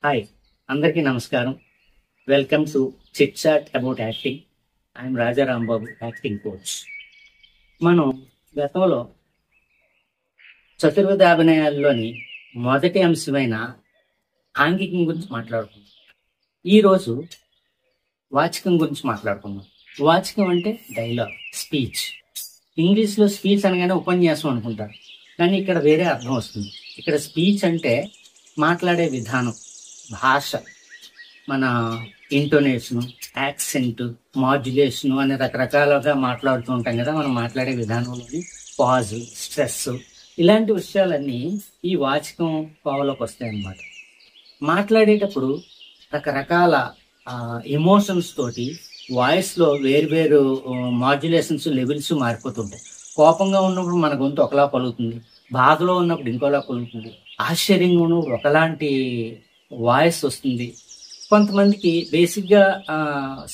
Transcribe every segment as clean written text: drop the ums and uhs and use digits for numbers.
Hi, అందరికీ నమస్కారం. Welcome to chit chat about acting. I'm Raja Rambabu, acting coach. మనం గతంలో చతుర్విధ అభినయాల్లోని మొదటి అంశమైన ఆంగికం గురించి మాట్లాడుకున్నాం. ఈరోజు వాచకం గురించి మాట్లాడుకున్నాం. వాచకం అంటే డైలాగ్, స్పీచ్. ఇంగ్లీష్లో స్పీచ్ అనగానే ఉపన్యాసం అనుకుంటారు, కానీ ఇక్కడ వేరే అర్థం వస్తుంది. ఇక్కడ స్పీచ్ అంటే మాట్లాడే విధానం, భాష, మన ఇంటోనేషను, యాక్సెంట్, మాడ్యులేషను అనే రకరకాలుగా మాట్లాడుతూ ఉంటాం కదా. మనం మాట్లాడే విధానంలోని పాజ్, స్ట్రెస్, ఇలాంటి విషయాలన్నీ ఈ వాచకం కోవలోకి వస్తాయి అన్నమాట. మాట్లాడేటప్పుడు రకరకాల ఎమోషన్స్ తోటి వాయిస్లో వేరు మాడ్యులేషన్స్, లెవెల్స్ మారిపోతుంటాయి. కోపంగా ఉన్నప్పుడు మన గొంతు ఒకలా పలుకుతుంది, బాధలో ఉన్నప్పుడు ఇంకోలా పలుకుతుంది, ఆశ్చర్యంగాను ఒకలాంటి వాయిస్ వస్తుంది. కొంతమందికి బేసిక్గా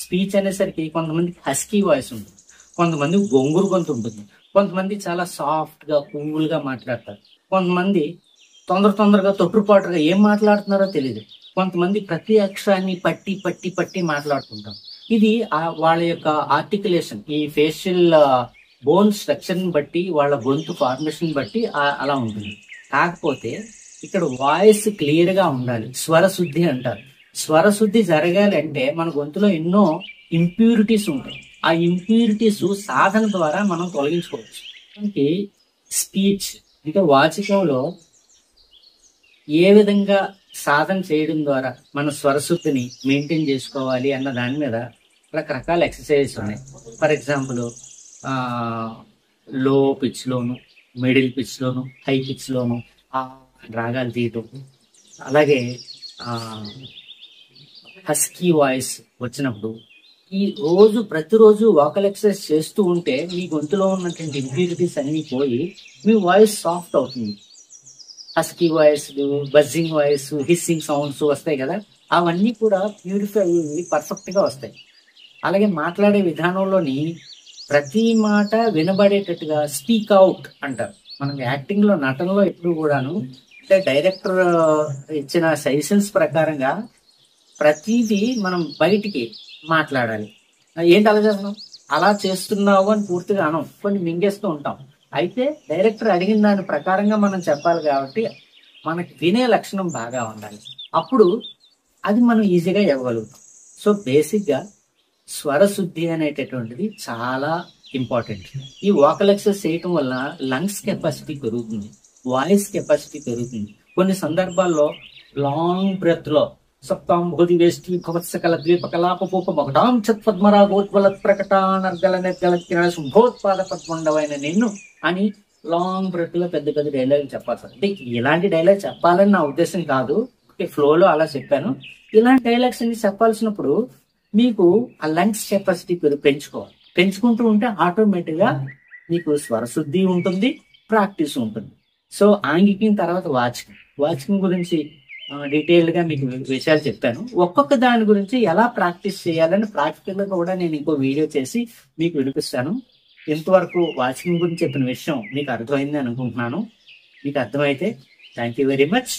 స్పీచ్ అనేసరికి కొంతమందికి హస్కీ వాయిస్ ఉంటుంది, కొంతమంది గొంగురు గొంతు ఉంటుంది, కొంతమంది చాలా సాఫ్ట్గా కూల్గా మాట్లాడతారు, కొంతమంది తొందరగా తొట్టుపాటుగా ఏం మాట్లాడుతున్నారో తెలియదు, కొంతమంది ప్రతి అక్షరాన్ని పట్టి పట్టి పట్టి మాట్లాడుతుంటాం. ఇది వాళ్ళ యొక్క ఆర్టికులేషన్, ఈ ఫేషియల్ బోన్ స్ట్రక్చర్ని బట్టి, వాళ్ళ గొంతు ఫార్మేషన్ బట్టి అలా ఉంటుంది. కాకపోతే ఇక్కడ వాయిస్ క్లియర్గా ఉండాలి. స్వరశుద్ధి అంటారు. స్వరశుద్ధి జరగాలి అంటే మన గొంతులో ఎన్నో ఇంప్యూరిటీస్ ఉంటాయి. ఆ ఇంప్యూరిటీస్ సాధన ద్వారా మనం తొలగించుకోవచ్చు. మనకి స్పీచ్ అంటే వాచకంలో ఏ విధంగా సాధన చేయడం ద్వారా మన స్వరశుద్ధిని మెయింటైన్ చేసుకోవాలి అన్న దాని మీద రకరకాల ఎక్సర్సైజెస్ ఉన్నాయి. ఫర్ ఎగ్జాంపుల్, లో పిచ్లోను, మిడిల్ పిచ్లోను, హై పిచ్లోను రాగాలు తీయటం, అలాగే హస్కీ వాయిస్ వచ్చినప్పుడు ప్రతిరోజు వాకల్ ఎక్సర్సైజ్ చేస్తూ ఉంటే మీ గొంతులో ఉన్నటువంటి ఇంప్యూరిటీస్ అన్ని పోయి మీ వాయిస్ సాఫ్ట్ అవుతుంది. Husky voice, buzzing voice, hissing sounds వస్తాయి కదా, అవన్నీ కూడా ప్యూరిఫై అయ్యి పర్ఫెక్ట్గా వస్తాయి. అలాగే మాట్లాడే విధానంలోని ప్రతి మాట వినబడేటట్టుగా స్పీక్ అవుట్ అంటారు. మనం యాక్టింగ్లో, నటనలో ఎప్పుడు కూడాను అంటే డైరెక్టర్ ఇచ్చిన సజెషన్స్ ప్రకారంగా ప్రతిదీ మనం బయటికి మాట్లాడాలి. ఏంటి అలా చేస్తున్నాం, అలా చేస్తున్నావు అని పూర్తిగా అనం, కొన్ని మింగేస్తూ ఉంటాం. అయితే డైరెక్టర్ అడిగిన దాని ప్రకారంగా మనం చెప్పాలి కాబట్టి మనకి వినే లక్షణం బాగా ఉండాలి. అప్పుడు అది మనం ఈజీగా ఇవ్వగలుగుతాం. సో బేసిక్గా స్వరశుద్ధి అనేటటువంటిది చాలా ఇంపార్టెంట్. ఈ వోకల్ ఎక్సర్సైజ్ చేయటం వల్ల లంగ్స్ కెపాసిటీ పెరుగుతుంది, వాయిస్ కెపాసిటీ పెరుగుతుంది. కొన్ని సందర్భాల్లో లాంగ్ బ్రెత్ లో సప్తాంబోధి వేష్టి భవత్సకల ద్వీప కలాపూప మకటాం చత్పద్మరాగోత్వల ప్రకటానర్గల నిర్గల కిరణ శుభోత్పాద పద్మండవైన నిన్ను అని లాంగ్ బ్రెత్ లో పెద్ద పెద్ద డైలాగ్ చెప్పాలి సార్. అంటే ఇలాంటి డైలాగ్ చెప్పాలని నా ఉద్దేశం కాదు, ఫ్లోలో అలా చెప్పాను. ఇలాంటి డైలాగ్స్ అన్ని చెప్పాల్సినప్పుడు మీకు ఆ లంగ్స్ కెపాసిటీ పెంచుకుంటూ ఉంటే ఆటోమేటిక్గా మీకు స్వరశుద్ధి ఉంటుంది, ప్రాక్టీస్ ఉంటుంది. సో ఆంగికం తర్వాత వాచకం గురించి డీటెయిల్డ్గా మీకు విషయాలు చెప్పాను. ఒక్కొక్క దాని గురించి ఎలా ప్రాక్టీస్ చేయాలని ప్రాక్టికల్గా కూడా నేను ఇంకో వీడియో చేసి మీకు వినిపిస్తాను. ఇంతవరకు వాచకం గురించి చెప్పిన విషయం మీకు అర్థమైంది అనుకుంటున్నాను. మీకు అర్థమైతే థ్యాంక్ యూ వెరీ మచ్.